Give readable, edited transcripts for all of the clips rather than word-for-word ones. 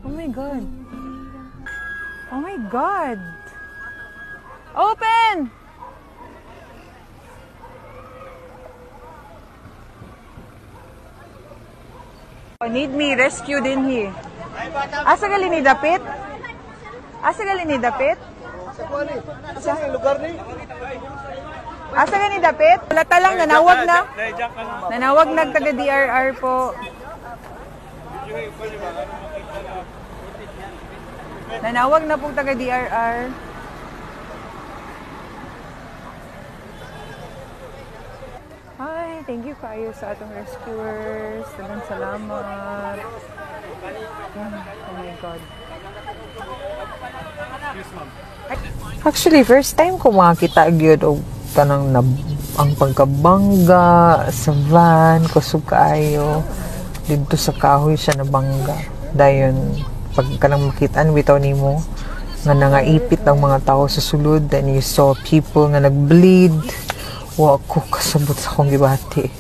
Oh my God. Oh my God. Open! Need me rescue din he. Asa gali ni dapit? Asa gali ni dapit? Asa yung lugar ni? Asa gali ni dapit? Wala talang nanawag na. Nanawag na taga DRR po. Nanawag na po taga DRR. Hi, thank you kayo sa atong rescuers. Daghang salamat. Oh my God. Actually, first time ko makakita gyud og tanang ang pagkabangga sa van, kusog kaayo. Dito sa kahoy siya nabangga. Dayon pag kanang makitaan bitaw nimo nga nangaipit ang mga tao sa sulod, then you saw people nga nag-bleed. Wa ko kasabot sa akong gibati.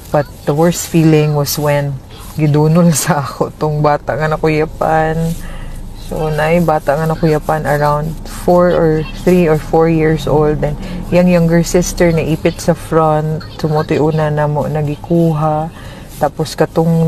But the worst feeling was when gidunol sa ako tong bata nga nakuyapan. So naay bata nga nakuyapan around 3 or 4 years old, and yung younger sister na ipit sa front, tumuti una na mo nagikuha, tapos katong